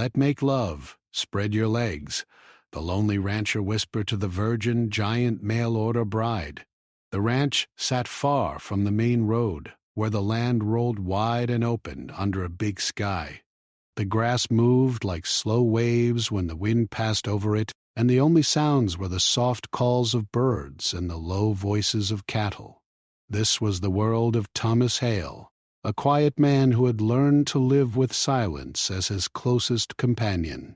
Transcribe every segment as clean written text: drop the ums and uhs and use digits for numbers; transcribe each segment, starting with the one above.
let make love, spread your legs," the lonely rancher whispered to the virgin, giant mail-order bride. The ranch sat far from the main road, where the land rolled wide and open under a big sky. The grass moved like slow waves when the wind passed over it, and the only sounds were the soft calls of birds and the low voices of cattle. This was the world of Thomas Hale, a quiet man who had learned to live with silence as his closest companion.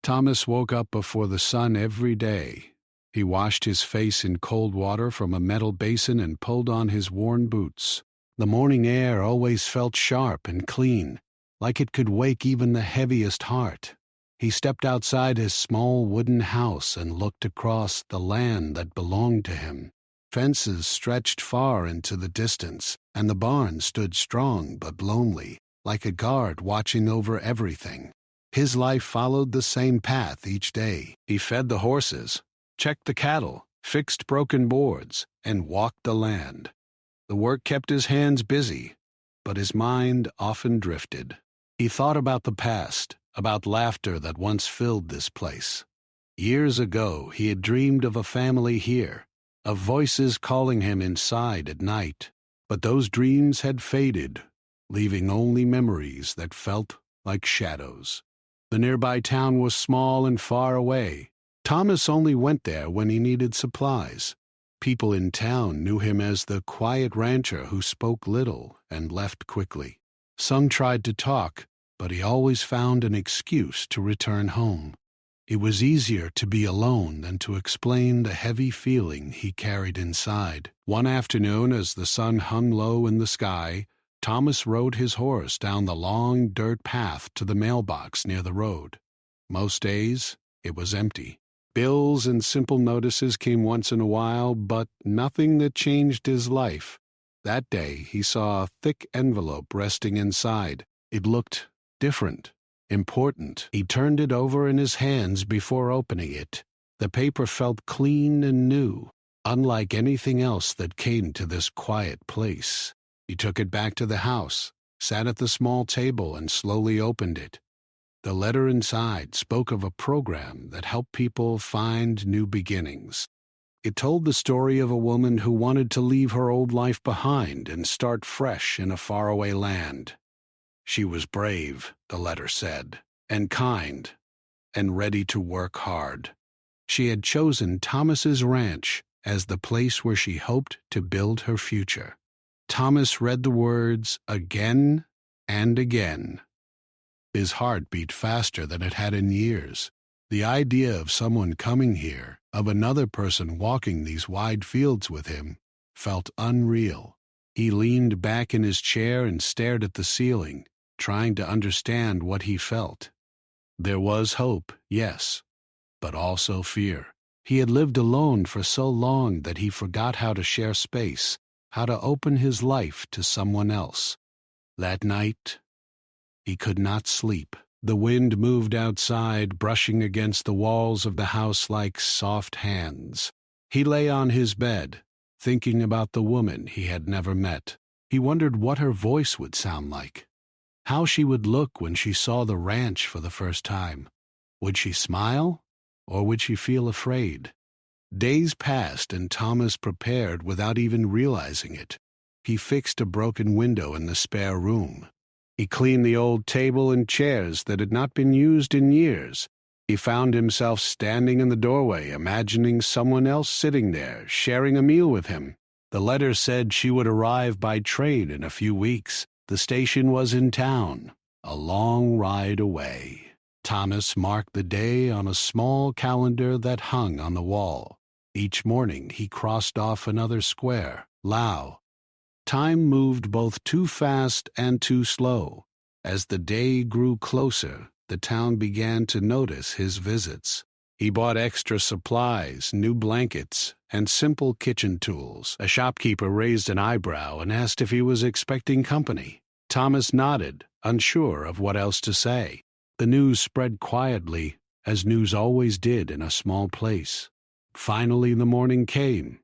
Thomas woke up before the sun every day. He washed his face in cold water from a metal basin and pulled on his worn boots. The morning air always felt sharp and clean, like it could wake even the heaviest heart. He stepped outside his small wooden house and looked across the land that belonged to him. Fences stretched far into the distance, and the barn stood strong but lonely, like a guard watching over everything. His life followed the same path each day. He fed the horses, checked the cattle, fixed broken boards, and walked the land. The work kept his hands busy, but his mind often drifted. He thought about the past, about laughter that once filled this place. Years ago, he had dreamed of a family here, of voices calling him inside at night. But those dreams had faded, leaving only memories that felt like shadows. The nearby town was small and far away. Thomas only went there when he needed supplies. People in town knew him as the quiet rancher who spoke little and left quickly. Some tried to talk, but he always found an excuse to return home. It was easier to be alone than to explain the heavy feeling he carried inside. One afternoon, as the sun hung low in the sky, Thomas rode his horse down the long dirt path to the mailbox near the road. Most days, it was empty. Bills and simple notices came once in a while, but nothing that changed his life. That day, he saw a thick envelope resting inside. It looked different, important. He turned it over in his hands before opening it. The paper felt clean and new, unlike anything else that came to this quiet place. He took it back to the house, sat at the small table, and slowly opened it. The letter inside spoke of a program that helped people find new beginnings. It told the story of a woman who wanted to leave her old life behind and start fresh in a faraway land. She was brave, the letter said, and kind, and ready to work hard. She had chosen Thomas's ranch as the place where she hoped to build her future. Thomas read the words again and again. His heart beat faster than it had in years. The idea of someone coming here, of another person walking these wide fields with him, felt unreal. He leaned back in his chair and stared at the ceiling, trying to understand what he felt. There was hope, yes, but also fear. He had lived alone for so long that he forgot how to share space, how to open his life to someone else. That night, he could not sleep. The wind moved outside, brushing against the walls of the house like soft hands. He lay on his bed, thinking about the woman he had never met. He wondered what her voice would sound like, how she would look when she saw the ranch for the first time. Would she smile, or would she feel afraid? Days passed, and Thomas prepared without even realizing it. He fixed a broken window in the spare room. He cleaned the old table and chairs that had not been used in years. He found himself standing in the doorway, imagining someone else sitting there, sharing a meal with him. The letter said she would arrive by train in a few weeks. The station was in town, a long ride away. Thomas marked the day on a small calendar that hung on the wall. Each morning he crossed off another square. Lao. Time moved both too fast and too slow. As the day grew closer, the town began to notice his visits. He bought extra supplies, new blankets, and simple kitchen tools. A shopkeeper raised an eyebrow and asked if he was expecting company. Thomas nodded, unsure of what else to say. The news spread quietly, as news always did in a small place. Finally, the morning came.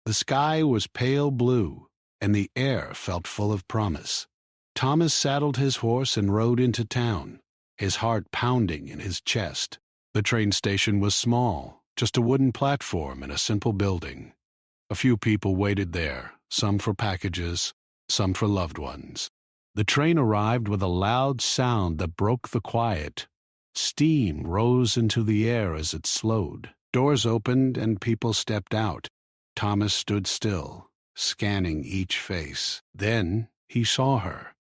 The sky was pale blue, and the air felt full of promise. Thomas saddled his horse and rode into town. his heart pounding in his chest. The train station was small, just a wooden platform in a simple building. A few people waited there, some for packages, some for loved ones. The train arrived with a loud sound that broke the quiet. Steam rose into the air as it slowed. Doors opened and people stepped out. Thomas stood still, scanning each face. Then he saw her.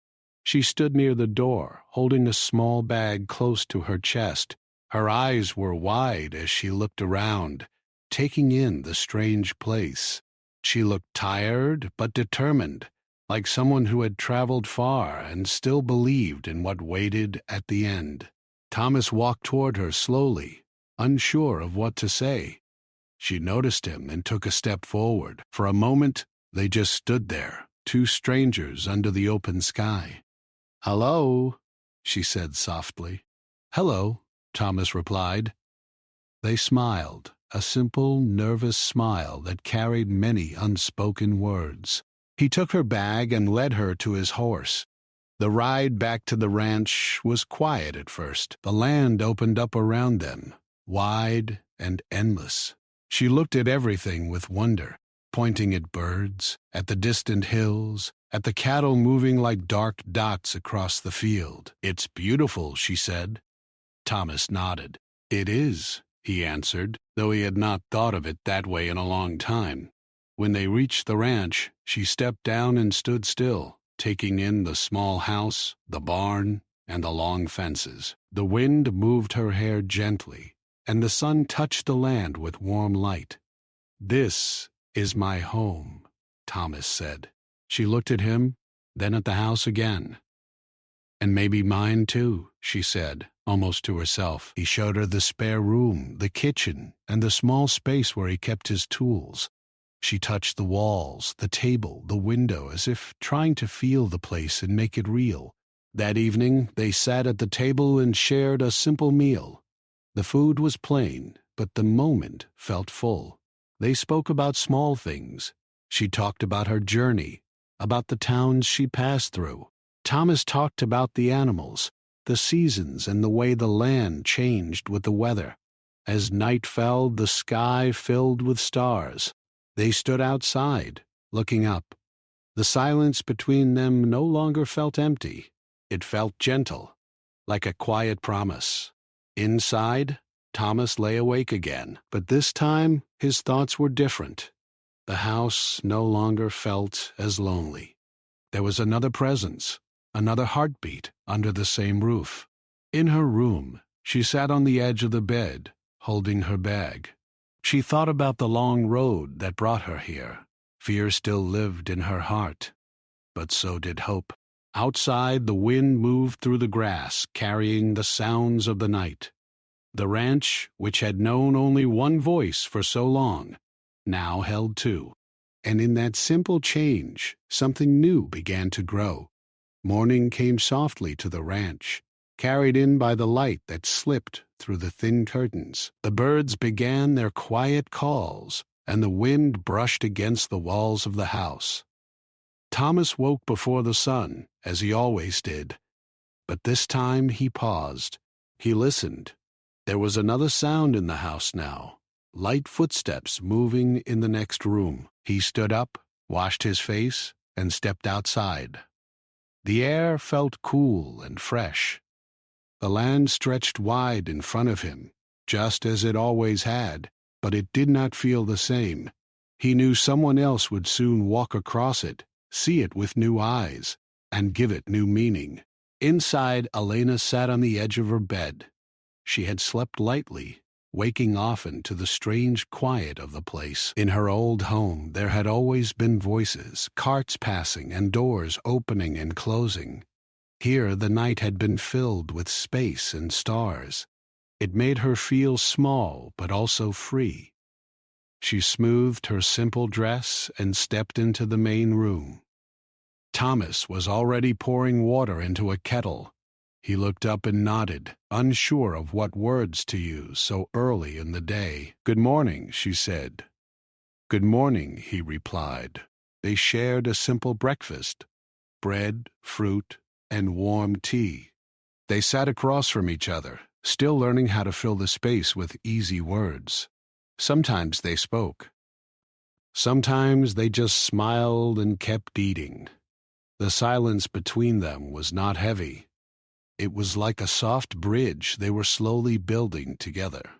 She stood near the door, holding a small bag close to her chest. Her eyes were wide as she looked around, taking in the strange place. She looked tired but determined, like someone who had traveled far and still believed in what waited at the end. Thomas walked toward her slowly, unsure of what to say. She noticed him and took a step forward. For a moment, they just stood there, two strangers under the open sky. "Hello," she said softly. "Hello," Thomas replied. They smiled, a simple, nervous smile that carried many unspoken words. He took her bag and led her to his horse. The ride back to the ranch was quiet at first. The land opened up around them, wide and endless. She looked at everything with wonder, pointing at birds, at the distant hills, at the cattle moving like dark dots across the field. "It's beautiful," she said. Thomas nodded. "It is," he answered, though he had not thought of it that way in a long time. When they reached the ranch, she stepped down and stood still, taking in the small house, the barn, and the long fences. The wind moved her hair gently, and the sun touched the land with warm light. "This is my home," Thomas said. She looked at him, then at the house again. "And maybe mine too," she said, almost to herself. He showed her the spare room, the kitchen, and the small space where he kept his tools. She touched the walls, the table, the window, as if trying to feel the place and make it real. That evening, they sat at the table and shared a simple meal. The food was plain, but the moment felt full. They spoke about small things. She talked about her journey, about the towns she passed through. Thomas talked about the animals, the seasons, and the way the land changed with the weather. As night fell, the sky filled with stars. They stood outside, looking up. The silence between them no longer felt empty. It felt gentle, like a quiet promise. Inside, Thomas lay awake again, but this time his thoughts were different. The house no longer felt as lonely. There was another presence, another heartbeat under the same roof. In her room, she sat on the edge of the bed, holding her bag. She thought about the long road that brought her here. Fear still lived in her heart, but so did hope. Outside, the wind moved through the grass, carrying the sounds of the night. The ranch, which had known only one voice for so long, now held two. And in that simple change, something new began to grow. Morning came softly to the ranch, carried in by the light that slipped through the thin curtains. The birds began their quiet calls, and the wind brushed against the walls of the house. Thomas woke before the sun, as he always did. But this time he paused. He listened. There was another sound in the house now, light footsteps moving in the next room. He stood up, washed his face, and stepped outside. The air felt cool and fresh. The land stretched wide in front of him, just as it always had, but it did not feel the same. He knew someone else would soon walk across it, see it with new eyes, and give it new meaning. Inside, Elena sat on the edge of her bed. She had slept lightly, waking often to the strange quiet of the place. In her old home, there had always been voices, carts passing, and doors opening and closing. Here, the night had been filled with space and stars. It made her feel small, but also free. She smoothed her simple dress and stepped into the main room. Thomas was already pouring water into a kettle. He looked up and nodded, unsure of what words to use so early in the day. "Good morning," she said. "Good morning," he replied. They shared a simple breakfast, bread, fruit, and warm tea. They sat across from each other, still learning how to fill the space with easy words. Sometimes they spoke. Sometimes they just smiled and kept eating. The silence between them was not heavy. It was like a soft bridge they were slowly building together.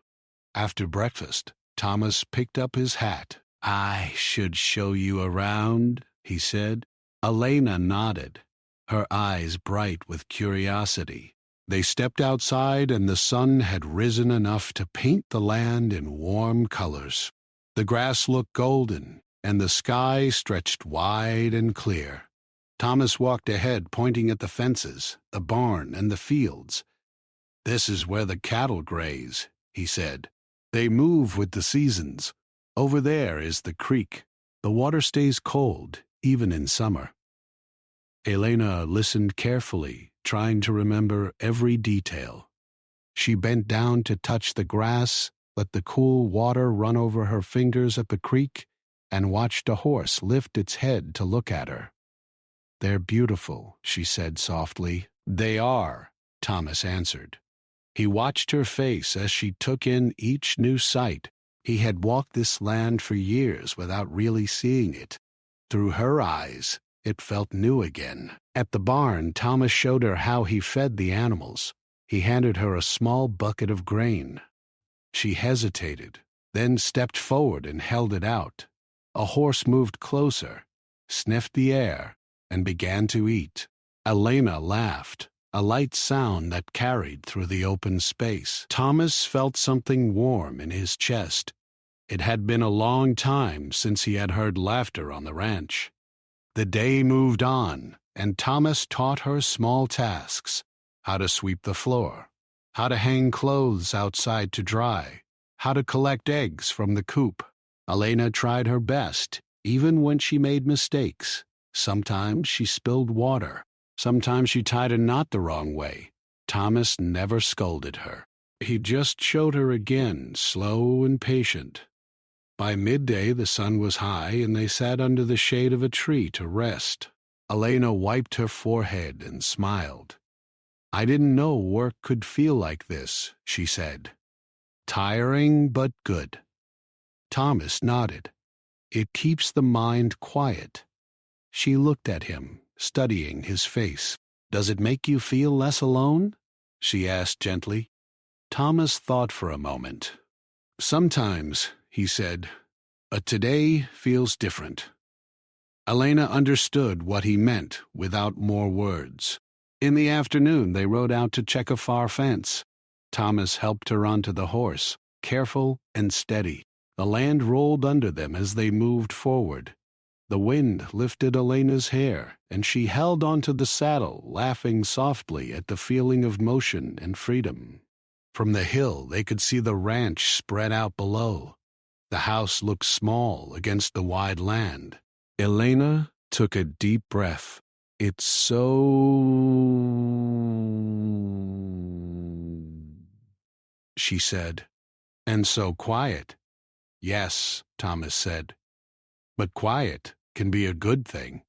After breakfast, Thomas picked up his hat. "I should show you around," he said. Elena nodded, her eyes bright with curiosity. They stepped outside, and the sun had risen enough to paint the land in warm colors. The grass looked golden, and the sky stretched wide and clear. Thomas walked ahead, pointing at the fences, the barn, and the fields. "This is where the cattle graze," he said. "They move with the seasons. Over there is the creek. The water stays cold, even in summer." Elena listened carefully, trying to remember every detail. She bent down to touch the grass, let the cool water run over her fingers at the creek, and watched a horse lift its head to look at her. "They're beautiful," she said softly. "They are," Thomas answered. He watched her face as she took in each new sight. He had walked this land for years without really seeing it. Through her eyes, it felt new again. At the barn, Thomas showed her how he fed the animals. He handed her a small bucket of grain. She hesitated, then stepped forward and held it out. A horse moved closer, sniffed the air, and began to eat. Elena laughed, a light sound that carried through the open space. Thomas felt something warm in his chest. It had been a long time since he had heard laughter on the ranch. The day moved on, and Thomas taught her small tasks: how to sweep the floor, how to hang clothes outside to dry, how to collect eggs from the coop. Elena tried her best, even when she made mistakes. Sometimes she spilled water. Sometimes she tied a knot the wrong way. Thomas never scolded her. He just showed her again, slow and patient. By midday the sun was high, and they sat under the shade of a tree to rest. Elena wiped her forehead and smiled. "I didn't know work could feel like this," she said. "Tiring but good." Thomas nodded. "It keeps the mind quiet." She looked at him, studying his face. "Does it make you feel less alone?" she asked gently. Thomas thought for a moment. "Sometimes," he said, "but today feels different." Elena understood what he meant without more words. In the afternoon, they rode out to check a far fence. Thomas helped her onto the horse, careful and steady. The land rolled under them as they moved forward. The wind lifted Elena's hair, and she held onto the saddle, laughing softly at the feeling of motion and freedom. From the hill, they could see the ranch spread out below. The house looked small against the wide land. Elena took a deep breath. "It's so..." she said. "And so quiet." "Yes," Thomas said. "But quiet can be a good thing."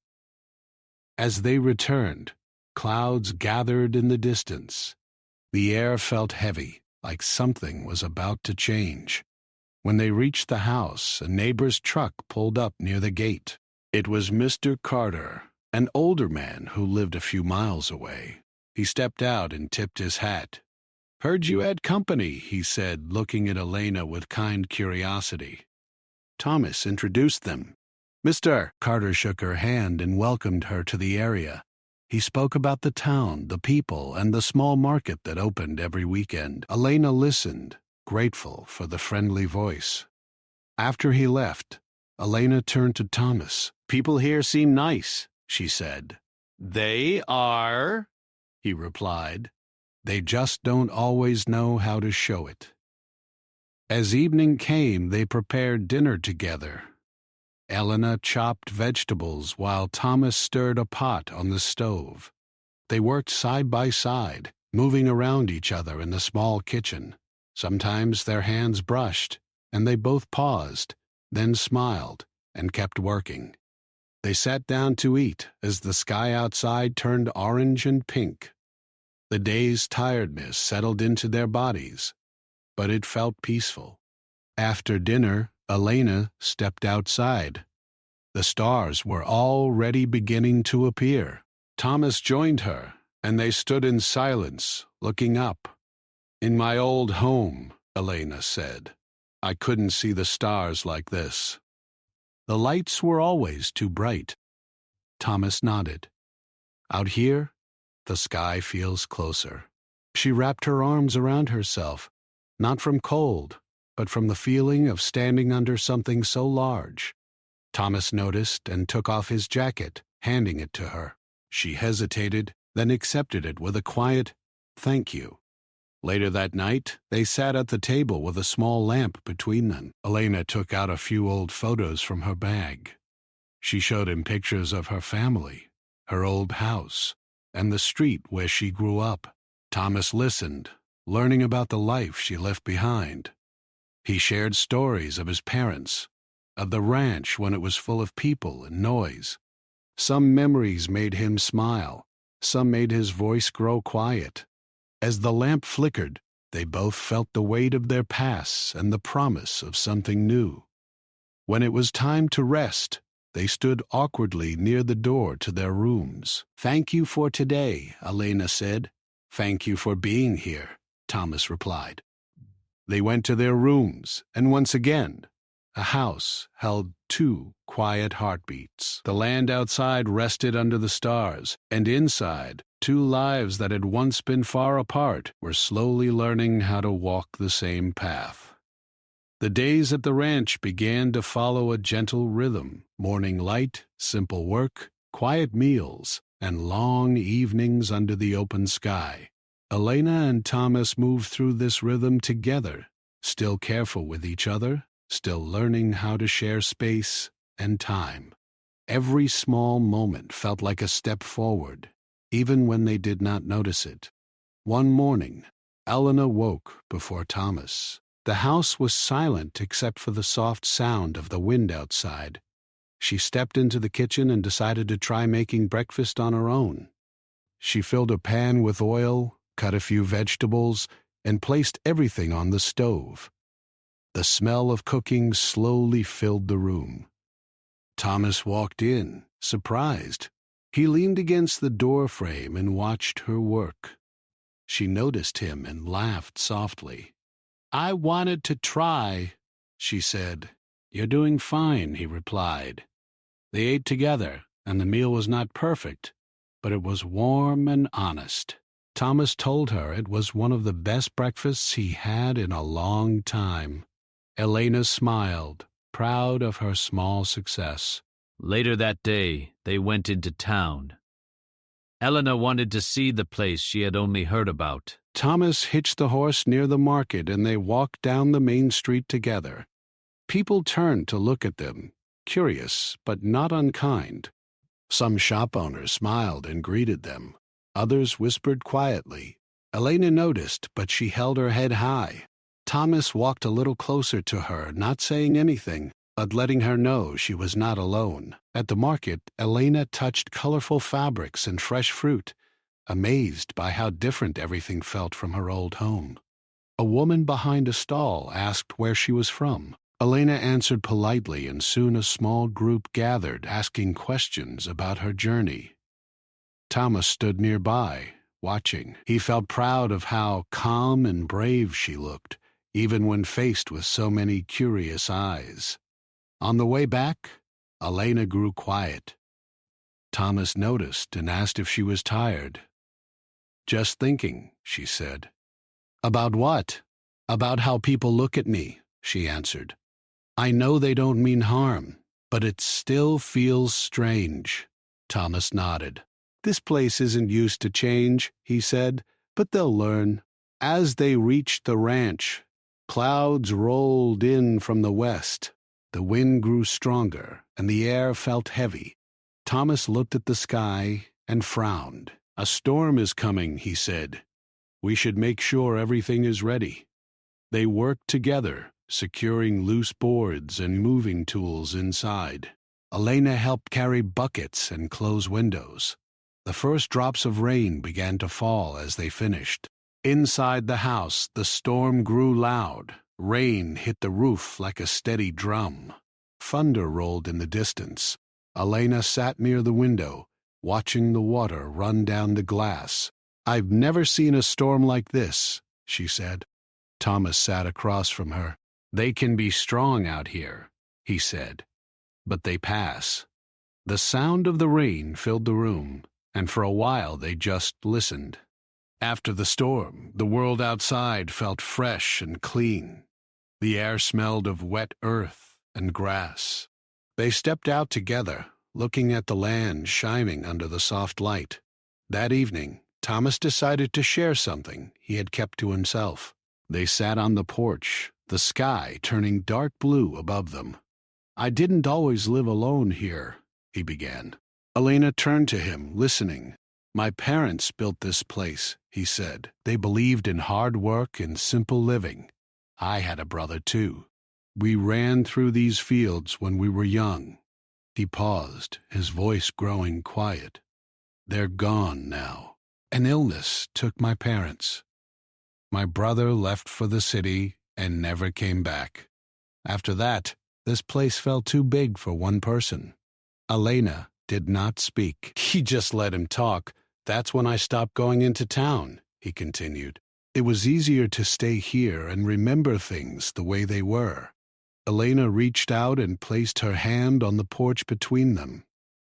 As they returned, clouds gathered in the distance. The air felt heavy, like something was about to change. When they reached the house, a neighbor's truck pulled up near the gate. It was Mr. Carter, an older man who lived a few miles away. He stepped out and tipped his hat. "Heard you had company," he said, looking at Elena with kind curiosity. Thomas introduced them. "Mr." Carter shook her hand and welcomed her to the area. He spoke about the town, the people, and the small market that opened every weekend. Elena listened, grateful for the friendly voice. After he left, Elena turned to Thomas. "People here seem nice," she said. "They are," he replied. "They just don't always know how to show it." As evening came, they prepared dinner together. Elena chopped vegetables while Thomas stirred a pot on the stove. They worked side by side, moving around each other in the small kitchen. Sometimes their hands brushed, and they both paused, then smiled, and kept working. They sat down to eat as the sky outside turned orange and pink. The day's tiredness settled into their bodies, but it felt peaceful. After dinner, Elena stepped outside. The stars were already beginning to appear. Thomas joined her, and they stood in silence, looking up. "In my old home," Elena said, "I couldn't see the stars like this. The lights were always too bright." Thomas nodded. "Out here, the sky feels closer." She wrapped her arms around herself, not from cold, but from the feeling of standing under something so large. Thomas noticed and took off his jacket, handing it to her. She hesitated, then accepted it with a quiet, "Thank you." Later that night, they sat at the table with a small lamp between them. Elena took out a few old photos from her bag. She showed him pictures of her family, her old house, and the street where she grew up. Thomas listened, learning about the life she left behind. He shared stories of his parents, of the ranch when it was full of people and noise. Some memories made him smile, some made his voice grow quiet. As the lamp flickered, they both felt the weight of their pasts and the promise of something new. When it was time to rest, they stood awkwardly near the door to their rooms. "Thank you for today," Elena said. "Thank you for being here," Thomas replied. They went to their rooms, and once again, a house held two quiet heartbeats. The land outside rested under the stars, and inside, two lives that had once been far apart were slowly learning how to walk the same path. The days at the ranch began to follow a gentle rhythm: morning light, simple work, quiet meals, and long evenings under the open sky. Elena and Thomas moved through this rhythm together, still careful with each other, still learning how to share space and time. Every small moment felt like a step forward, even when they did not notice it. One morning, Elena woke before Thomas. The house was silent except for the soft sound of the wind outside. She stepped into the kitchen and decided to try making breakfast on her own. She filled a pan with oil, cut a few vegetables, and placed everything on the stove. The smell of cooking slowly filled the room. Thomas walked in, surprised. He leaned against the door frame and watched her work. She noticed him and laughed softly. "I wanted to try," she said. "You're doing fine," he replied. They ate together, and the meal was not perfect, but it was warm and honest. Thomas told her it was one of the best breakfasts he had in a long time. Elena smiled, proud of her small success. Later that day, they went into town. Elena wanted to see the place she had only heard about. Thomas hitched the horse near the market, and they walked down the main street together. People turned to look at them, curious but not unkind. Some shop owners smiled and greeted them. Others whispered quietly. Elena noticed, but she held her head high. Thomas walked a little closer to her, not saying anything, but letting her know she was not alone. At the market, Elena touched colorful fabrics and fresh fruit, amazed by how different everything felt from her old home. A woman behind a stall asked where she was from. Elena answered politely, and soon a small group gathered, asking questions about her journey. Thomas stood nearby, watching. He felt proud of how calm and brave she looked, even when faced with so many curious eyes. On the way back, Elena grew quiet. Thomas noticed and asked if she was tired. "Just thinking," she said. "About what?" "About how people look at me," she answered. "I know they don't mean harm, but it still feels strange." Thomas nodded. "This place isn't used to change," he said, "but they'll learn." As they reached the ranch, clouds rolled in from the west. The wind grew stronger, and the air felt heavy. Thomas looked at the sky and frowned. "A storm is coming," he said. "We should make sure everything is ready." They worked together, securing loose boards and moving tools inside. Elena helped carry buckets and close windows. The first drops of rain began to fall as they finished. Inside the house, the storm grew loud. Rain hit the roof like a steady drum. Thunder rolled in the distance. Elena sat near the window, watching the water run down the glass. "I've never seen a storm like this," she said. Thomas sat across from her. "They can be strong out here," he said, "but they pass." The sound of the rain filled the room, and for a while they just listened. After the storm, the world outside felt fresh and clean. The air smelled of wet earth and grass. They stepped out together, looking at the land shining under the soft light. That evening, Thomas decided to share something he had kept to himself. They sat on the porch, the sky turning dark blue above them. "I didn't always live alone here," he began. Elena turned to him, listening. "My parents built this place," he said. "They believed in hard work and simple living. I had a brother, too. We ran through these fields when we were young." He paused, his voice growing quiet. "They're gone now. An illness took my parents. My brother left for the city and never came back. After that, this place felt too big for one person." Elena did not speak. He just let him talk. "That's when I stopped going into town," he continued. "It was easier to stay here and remember things the way they were." Elena reached out and placed her hand on the porch between them,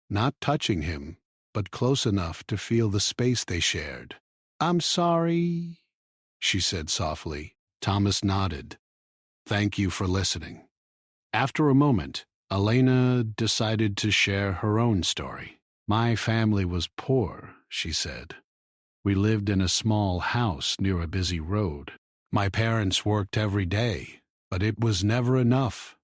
not touching him, but close enough to feel the space they shared. "I'm sorry," she said softly. Thomas nodded. "Thank you for listening." After a moment, Elena decided to share her own story. "My family was poor," she said. "We lived in a small house near a busy road. My parents worked every day, but it was never enough.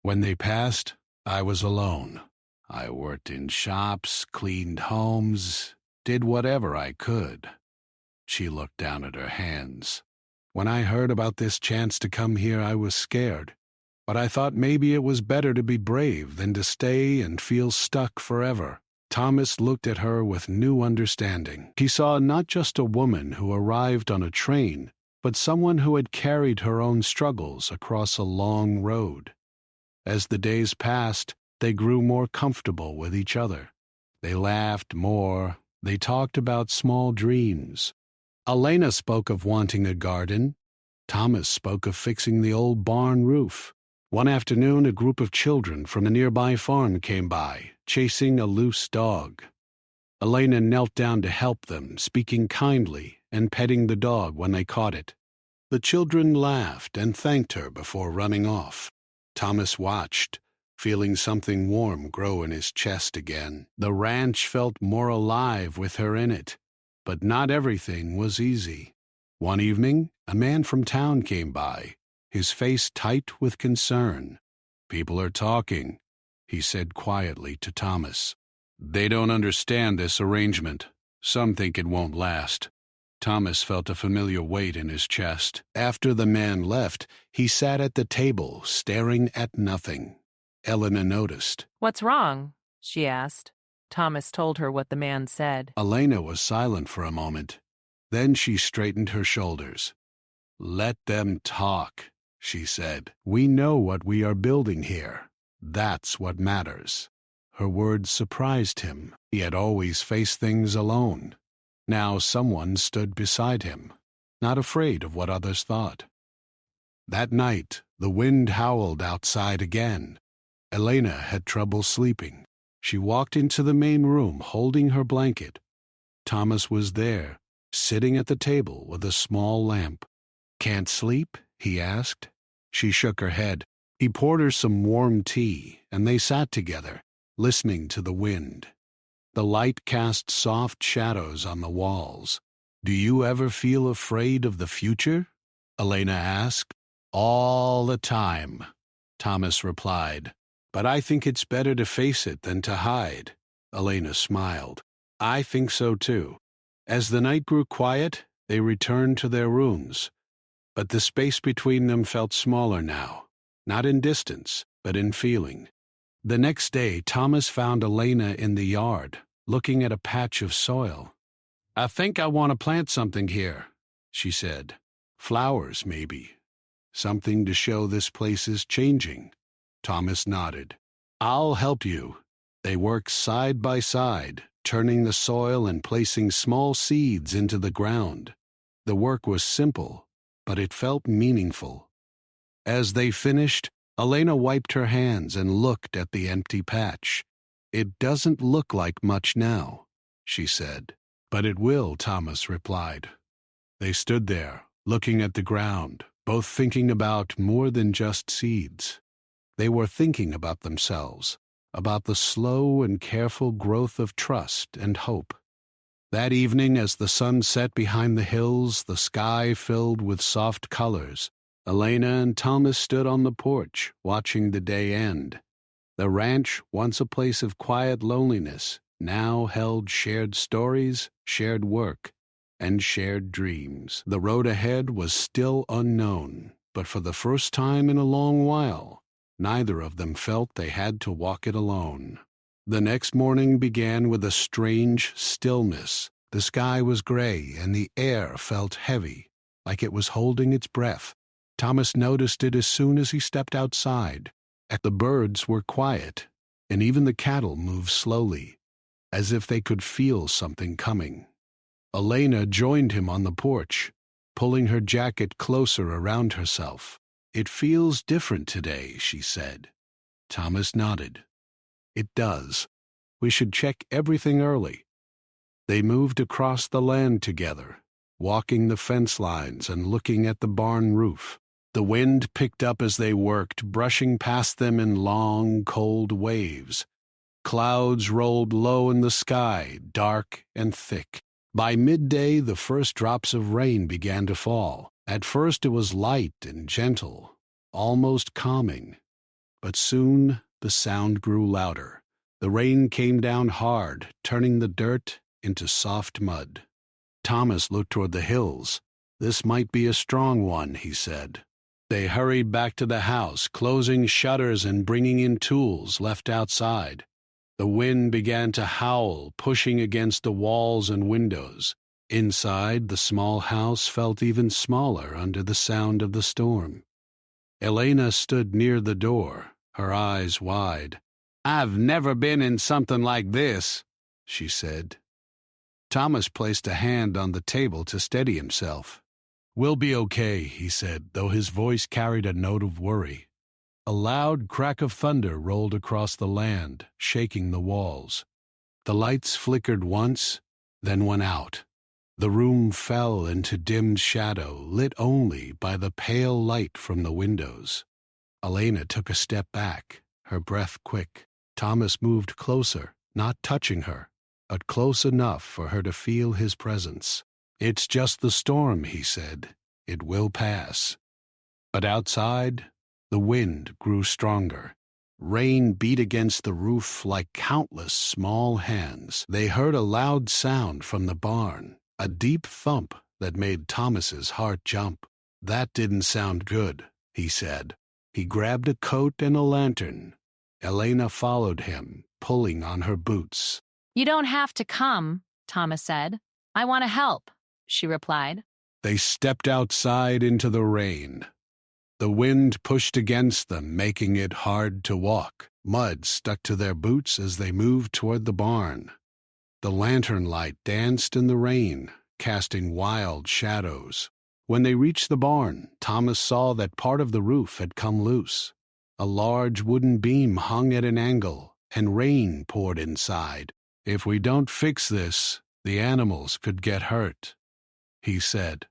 When they passed, I was alone. I worked in shops, cleaned homes, did whatever I could." She looked down at her hands. "When I heard about this chance to come here, I was scared. But I thought maybe it was better to be brave than to stay and feel stuck forever." Thomas looked at her with new understanding. He saw not just a woman who arrived on a train, but someone who had carried her own struggles across a long road. As the days passed, they grew more comfortable with each other. They laughed more. They talked about small dreams. Elena spoke of wanting a garden. Thomas spoke of fixing the old barn roof. One afternoon, a group of children from a nearby farm came by, chasing a loose dog. Elena knelt down to help them, speaking kindly and petting the dog when they caught it. The children laughed and thanked her before running off. Thomas watched, feeling something warm grow in his chest again. The ranch felt more alive with her in it, but not everything was easy. One evening, a man from town came by, his face tight with concern. "People are talking," he said quietly to Thomas. "They don't understand this arrangement. Some think it won't last." Thomas felt a familiar weight in his chest. After the man left, he sat at the table, staring at nothing. Elena noticed. "What's wrong?" she asked. Thomas told her what the man said. Elena was silent for a moment. Then she straightened her shoulders. "Let them talk," she said. "We know what we are building here. That's what matters." Her words surprised him. He had always faced things alone. Now someone stood beside him, not afraid of what others thought. That night, the wind howled outside again. Elena had trouble sleeping. She walked into the main room holding her blanket. Thomas was there, sitting at the table with a small lamp. "Can't sleep?" he asked. She shook her head. He poured her some warm tea, and they sat together, listening to the wind. The light cast soft shadows on the walls. "Do you ever feel afraid of the future?" Elena asked. "All the time," Thomas replied. "But I think it's better to face it than to hide." Elena smiled. "I think so too." As the night grew quiet, they returned to their rooms. But the space between them felt smaller now, not in distance, but in feeling. The next day, Thomas found Elena in the yard, looking at a patch of soil. "I think I want to plant something here," she said. "Flowers, maybe. Something to show this place is changing." Thomas nodded. "I'll help you." They worked side by side, turning the soil and placing small seeds into the ground. The work was simple, but it felt meaningful. As they finished, Elena wiped her hands and looked at the empty patch. "It doesn't look like much now," she said. "But it will," Thomas replied. They stood there, looking at the ground, both thinking about more than just seeds. They were thinking about themselves, about the slow and careful growth of trust and hope. That evening, as the sun set behind the hills, the sky filled with soft colors, Elena and Thomas stood on the porch, watching the day end. The ranch, once a place of quiet loneliness, now held shared stories, shared work, and shared dreams. The road ahead was still unknown, but for the first time in a long while, neither of them felt they had to walk it alone. The next morning began with a strange stillness. The sky was gray, and the air felt heavy, like it was holding its breath. Thomas noticed it as soon as he stepped outside. The birds were quiet, and even the cattle moved slowly, as if they could feel something coming. Elena joined him on the porch, pulling her jacket closer around herself. "It feels different today," she said. Thomas nodded. "It does. We should check everything early." They moved across the land together, walking the fence lines and looking at the barn roof. The wind picked up as they worked, brushing past them in long, cold waves. Clouds rolled low in the sky, dark and thick. By midday, the first drops of rain began to fall. At first it was light and gentle, almost calming. But soon the sound grew louder. The rain came down hard, turning the dirt into soft mud. Thomas looked toward the hills. "This might be a strong one," he said. They hurried back to the house, closing shutters and bringing in tools left outside. The wind began to howl, pushing against the walls and windows. Inside, the small house felt even smaller under the sound of the storm. Elena stood near the door, her eyes wide. "I've never been in something like this," she said. Thomas placed a hand on the table to steady himself. "We'll be okay," he said, though his voice carried a note of worry. A loud crack of thunder rolled across the land, shaking the walls. The lights flickered once, then went out. The room fell into dimmed shadow, lit only by the pale light from the windows. Elena took a step back, her breath quick. Thomas moved closer, not touching her, but close enough for her to feel his presence. "It's just the storm," he said. "It will pass." But outside, the wind grew stronger. Rain beat against the roof like countless small hands. They heard a loud sound from the barn, a deep thump that made Thomas's heart jump. "That didn't sound good," he said. He grabbed a coat and a lantern. Elena followed him, pulling on her boots. "You don't have to come," Thomas said. "I want to help," she replied. They stepped outside into the rain. The wind pushed against them, making it hard to walk. Mud stuck to their boots as they moved toward the barn. The lantern light danced in the rain, casting wild shadows. When they reached the barn, Thomas saw that part of the roof had come loose. A large wooden beam hung at an angle, and rain poured inside. "If we don't fix this, the animals could get hurt," he said.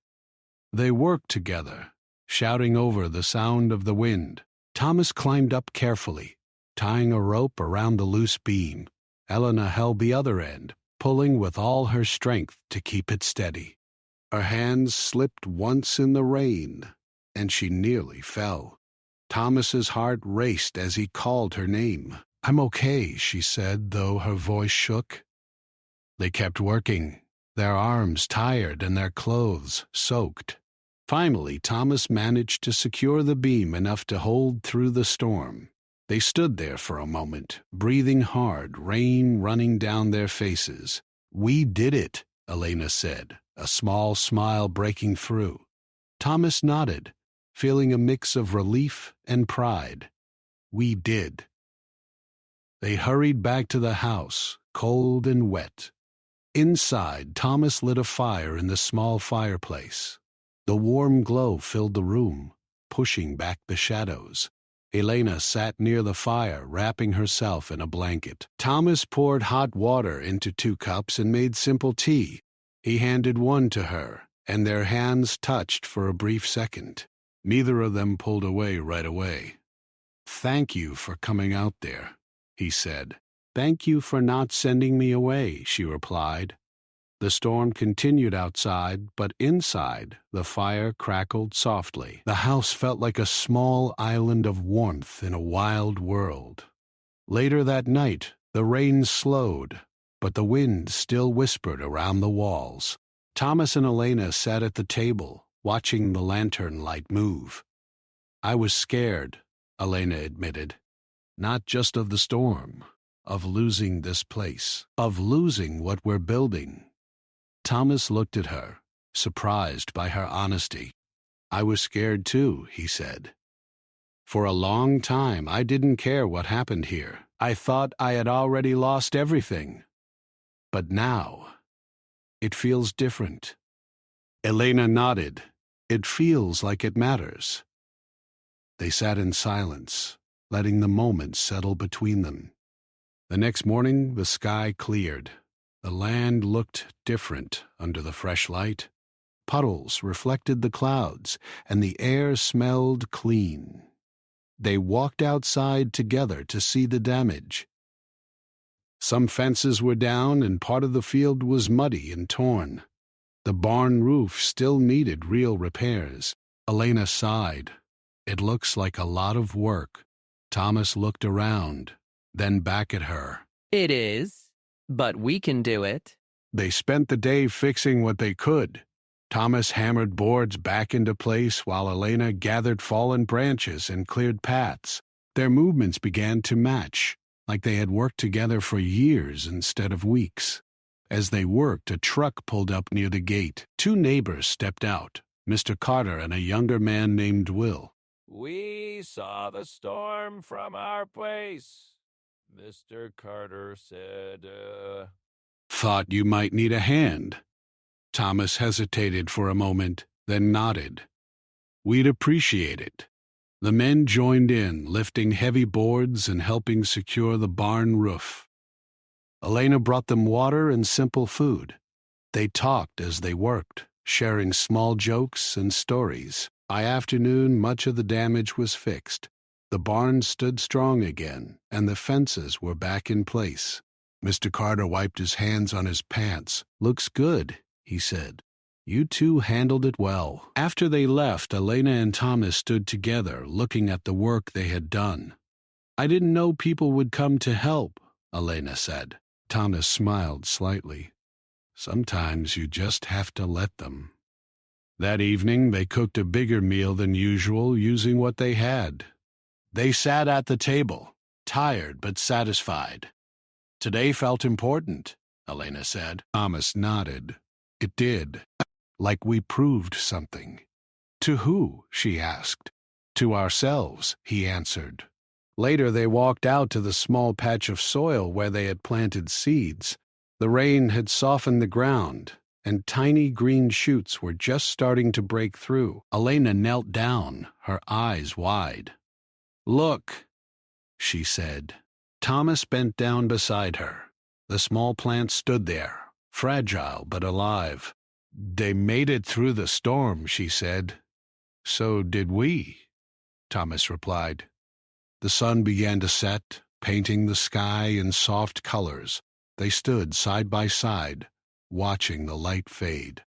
They worked together, shouting over the sound of the wind. Thomas climbed up carefully, tying a rope around the loose beam. Elena held the other end, pulling with all her strength to keep it steady. Her hands slipped once in the rain, and she nearly fell. Thomas's heart raced as he called her name. "I'm okay," she said, though her voice shook. They kept working, their arms tired and their clothes soaked. Finally, Thomas managed to secure the beam enough to hold through the storm. They stood there for a moment, breathing hard, rain running down their faces. "We did it," Elena said, a small smile breaking through. Thomas nodded, feeling a mix of relief and pride. "We did." They hurried back to the house, cold and wet. Inside, Thomas lit a fire in the small fireplace. The warm glow filled the room, pushing back the shadows. Elena sat near the fire, wrapping herself in a blanket. Thomas poured hot water into 2 cups and made simple tea. He handed one to her, and their hands touched for a brief second. Neither of them pulled away right away. "Thank you for coming out there," he said. "Thank you for not sending me away," she replied. The storm continued outside, but inside, the fire crackled softly. The house felt like a small island of warmth in a wild world. Later that night, the rain slowed, but the wind still whispered around the walls. Thomas and Elena sat at the table, watching the lantern light move. "I was scared," Elena admitted. "Not just of the storm, of losing this place, of losing what we're building." Thomas looked at her, surprised by her honesty. "I was scared too," he said. "For a long time, I didn't care what happened here. I thought I had already lost everything. But now, it feels different." Elena nodded. "It feels like it matters." They sat in silence, letting the moment settle between them. The next morning, the sky cleared. The land looked different under the fresh light. Puddles reflected the clouds, and the air smelled clean. They walked outside together to see the damage. Some fences were down, and part of the field was muddy and torn. The barn roof still needed real repairs. Elena sighed. "It looks like a lot of work." Thomas looked around, then back at her. "It is, but we can do it." They spent the day fixing what they could. Thomas hammered boards back into place while Elena gathered fallen branches and cleared paths. Their movements began to match, like they had worked together for years instead of weeks. As they worked, a truck pulled up near the gate. 2 neighbors stepped out, Mr. Carter and a younger man named Will. "We saw the storm from our place," Mr. Carter said. "Thought you might need a hand." Thomas hesitated for a moment, then nodded. "We'd appreciate it." The men joined in, lifting heavy boards and helping secure the barn roof. Elena brought them water and simple food. They talked as they worked, sharing small jokes and stories. By afternoon, much of the damage was fixed. The barn stood strong again, and the fences were back in place. Mr. Carter wiped his hands on his pants. "Looks good," he said. "You two handled it well." After they left, Elena and Thomas stood together, looking at the work they had done. "I didn't know people would come to help," Elena said. Thomas smiled slightly. "Sometimes you just have to let them." That evening, they cooked a bigger meal than usual, using what they had. They sat at the table, tired but satisfied. "Today felt important," Elena said. Thomas nodded. "It did. Like we proved something." "To who?" she asked. "To ourselves," he answered. Later they walked out to the small patch of soil where they had planted seeds. The rain had softened the ground, and tiny green shoots were just starting to break through. Elena knelt down, her eyes wide. "Look," she said. Thomas bent down beside her. The small plant stood there, fragile but alive. "They made it through the storm," she said. "So did we," Thomas replied. The sun began to set, painting the sky in soft colors. They stood side by side, watching the light fade.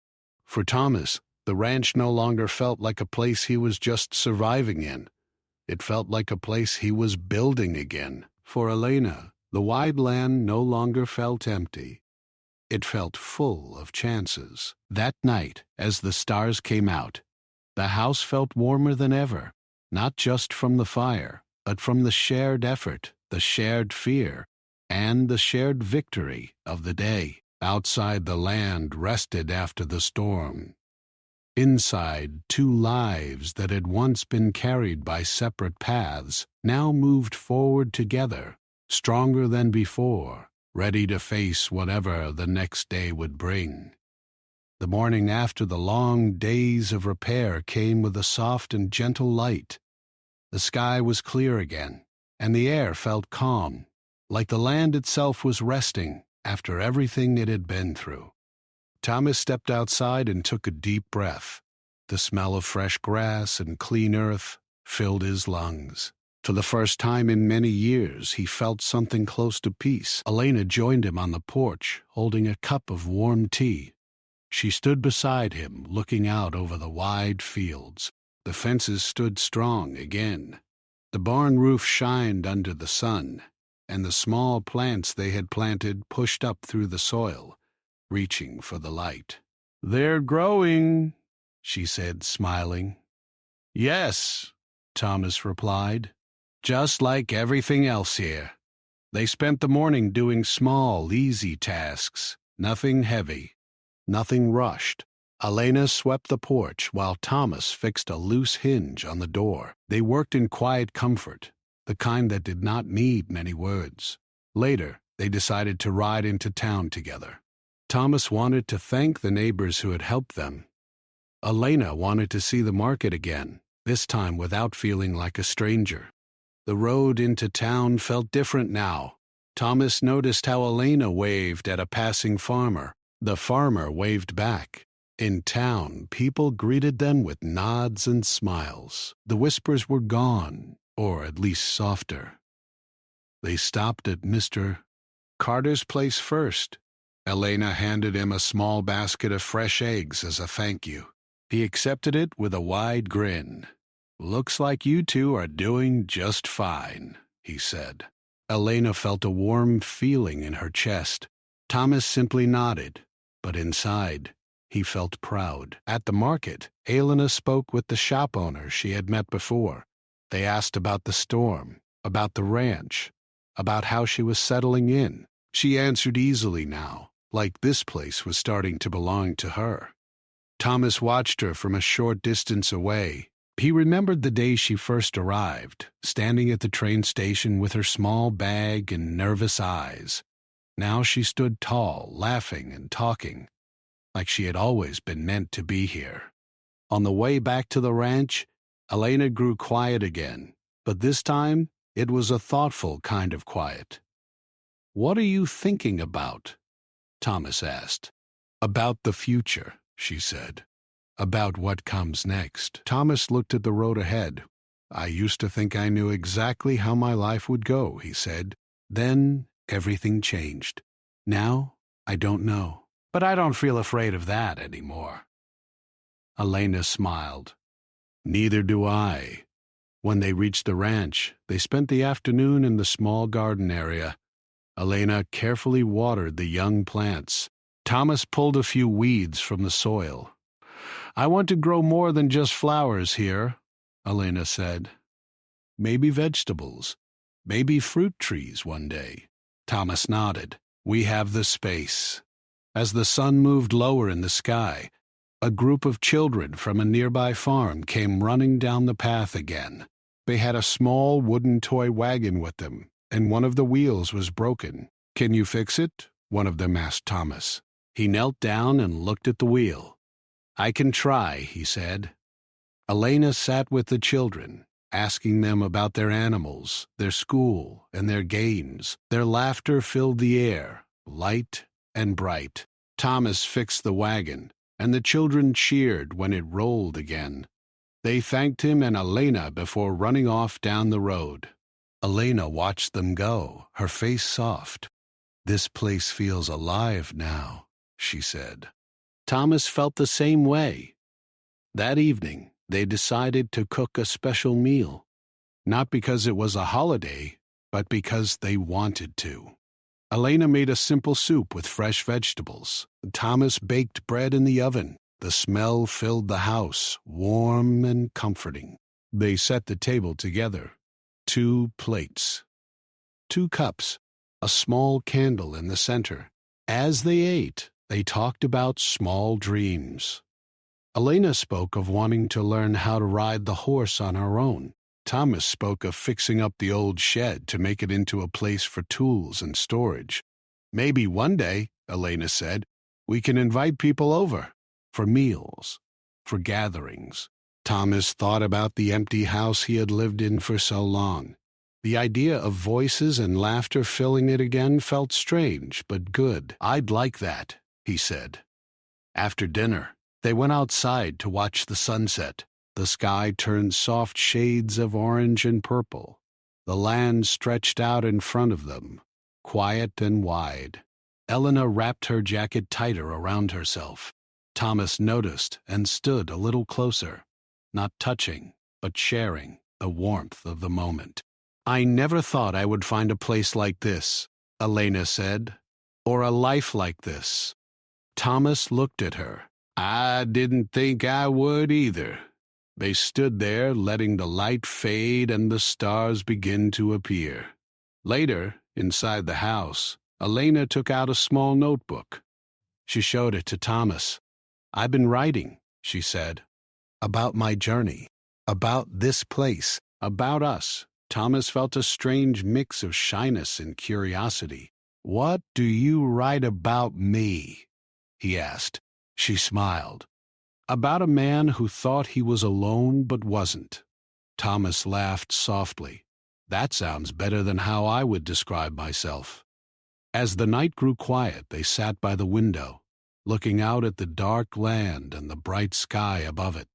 For Thomas, the ranch no longer felt like a place he was just surviving in. It felt like a place he was building again. For Elena, the wide land no longer felt empty. It felt full of chances. That night, as the stars came out, the house felt warmer than ever, not just from the fire, but from the shared effort, the shared fear, and the shared victory of the day. Outside, the land rested after the storm. Inside, two lives that had once been carried by separate paths now moved forward together, stronger than before, ready to face whatever the next day would bring. The morning after the long days of repair came with a soft and gentle light. The sky was clear again, and the air felt calm, like the land itself was resting after everything it had been through. Thomas stepped outside and took a deep breath. The smell of fresh grass and clean earth filled his lungs. For the first time in many years, he felt something close to peace. Elena joined him on the porch, holding a cup of warm tea. She stood beside him, looking out over the wide fields. The fences stood strong again. The barn roof shined under the sun, and the small plants they had planted pushed up through the soil, reaching for the light. "They're growing," she said, smiling. "Yes," Thomas replied, "just like everything else here." They spent the morning doing small, easy tasks, nothing heavy, nothing rushed. Elena swept the porch while Thomas fixed a loose hinge on the door. They worked in quiet comfort, the kind that did not need many words. Later, they decided to ride into town together. Thomas wanted to thank the neighbors who had helped them. Elena wanted to see the market again, this time without feeling like a stranger. The road into town felt different now. Thomas noticed how Elena waved at a passing farmer. The farmer waved back. In town, people greeted them with nods and smiles. The whispers were gone, or at least softer. They stopped at Mr. Carter's place first. Elena handed him a small basket of fresh eggs as a thank you. He accepted it with a wide grin. "Looks like you two are doing just fine," he said. Elena felt a warm feeling in her chest. Thomas simply nodded, but inside, he felt proud. At the market, Elena spoke with the shop owner she had met before. They asked about the storm, about the ranch, about how she was settling in. She answered easily now, like this place was starting to belong to her. Thomas watched her from a short distance away. He remembered the day she first arrived, standing at the train station with her small bag and nervous eyes. Now she stood tall, laughing and talking, like she had always been meant to be here. On the way back to the ranch, Elena grew quiet again, but this time it was a thoughtful kind of quiet. "What are you thinking about?" Thomas asked. "About the future," she said. "About what comes next." Thomas looked at the road ahead. "I used to think I knew exactly how my life would go," he said. "Then everything changed. Now I don't know. But I don't feel afraid of that anymore." Elena smiled. "Neither do I." When they reached the ranch, they spent the afternoon in the small garden area. Elena carefully watered the young plants. Thomas pulled a few weeds from the soil. "I want to grow more than just flowers here," Elena said. "Maybe vegetables, maybe fruit trees one day." Thomas nodded. "We have the space." As the sun moved lower in the sky, a group of children from a nearby farm came running down the path again. They had a small wooden toy wagon with them, and one of the wheels was broken. "Can you fix it?" one of them asked Thomas. He knelt down and looked at the wheel. "I can try," he said. Elena sat with the children, asking them about their animals, their school, and their games. Their laughter filled the air, light and bright. Thomas fixed the wagon, and the children cheered when it rolled again. They thanked him and Elena before running off down the road. Elena watched them go, her face soft. "This place feels alive now," she said. Thomas felt the same way. That evening, they decided to cook a special meal, not because it was a holiday, but because they wanted to. Elena made a simple soup with fresh vegetables. Thomas baked bread in the oven. The smell filled the house, warm and comforting. They set the table together. 2 plates, 2 cups, a small candle in the center. As they ate, they talked about small dreams. Elena spoke of wanting to learn how to ride the horse on her own. Thomas spoke of fixing up the old shed to make it into a place for tools and storage. Maybe one day, Elena said, we can invite people over for meals, for gatherings. Thomas thought about the empty house he had lived in for so long. The idea of voices and laughter filling it again felt strange but good. I'd like that, he said. After dinner, they went outside to watch the sunset. The sky turned soft shades of orange and purple. The land stretched out in front of them, quiet and wide. Elena wrapped her jacket tighter around herself. Thomas noticed and stood a little closer, not touching, but sharing the warmth of the moment. I never thought I would find a place like this, Elena said, or a life like this. Thomas looked at her. I didn't think I would either. They stood there, letting the light fade and the stars begin to appear. Later, inside the house, Elena took out a small notebook. She showed it to Thomas. I've been writing, she said, about my journey, about this place, about us. Thomas felt a strange mix of shyness and curiosity. What do you write about me? He asked. She smiled. About a man who thought he was alone but wasn't. Thomas laughed softly. That sounds better than how I would describe myself. As the night grew quiet, they sat by the window, looking out at the dark land and the bright sky above it.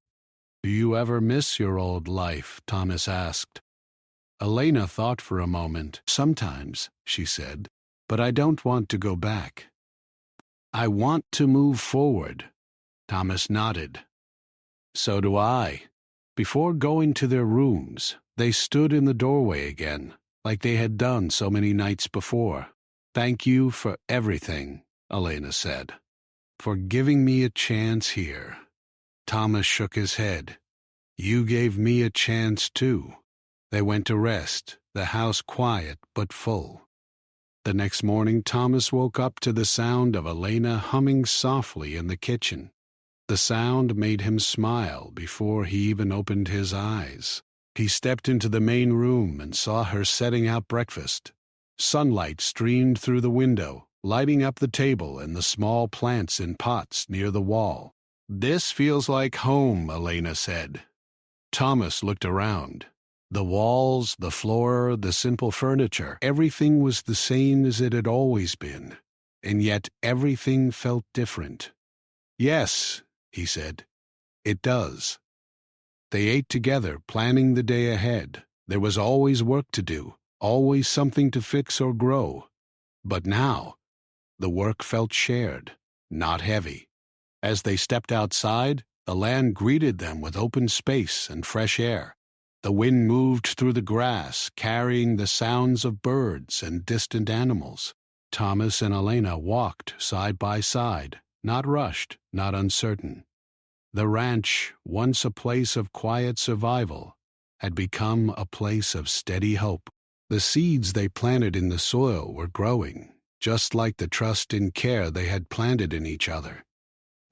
Do you ever miss your old life? Thomas asked. Elena thought for a moment. Sometimes, she said, but I don't want to go back. I want to move forward. Thomas nodded. So do I. Before going to their rooms, they stood in the doorway again, like they had done so many nights before. Thank you for everything, Elena said, for giving me a chance here. Thomas shook his head. You gave me a chance too. They went to rest, the house quiet but full. The next morning, Thomas woke up to the sound of Elena humming softly in the kitchen. The sound made him smile before he even opened his eyes. He stepped into the main room and saw her setting out breakfast. Sunlight streamed through the window, lighting up the table and the small plants in pots near the wall. This feels like home, Elena said. Thomas looked around. The walls, the floor, the simple furniture, everything was the same as it had always been, and yet everything felt different. Yes, he said, it does. They ate together, planning the day ahead. There was always work to do, always something to fix or grow. But now, the work felt shared, not heavy. As they stepped outside, the land greeted them with open space and fresh air. The wind moved through the grass, carrying the sounds of birds and distant animals. Thomas and Elena walked side by side, not rushed, not uncertain. The ranch, once a place of quiet survival, had become a place of steady hope. The seeds they planted in the soil were growing, just like the trust and care they had planted in each other.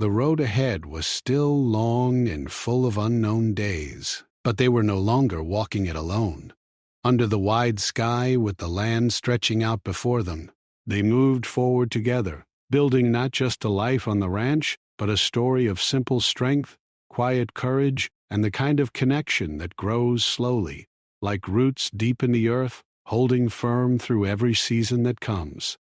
The road ahead was still long and full of unknown days, but they were no longer walking it alone. Under the wide sky, with the land stretching out before them, they moved forward together, building not just a life on the ranch, but a story of simple strength, quiet courage, and the kind of connection that grows slowly, like roots deep in the earth, holding firm through every season that comes.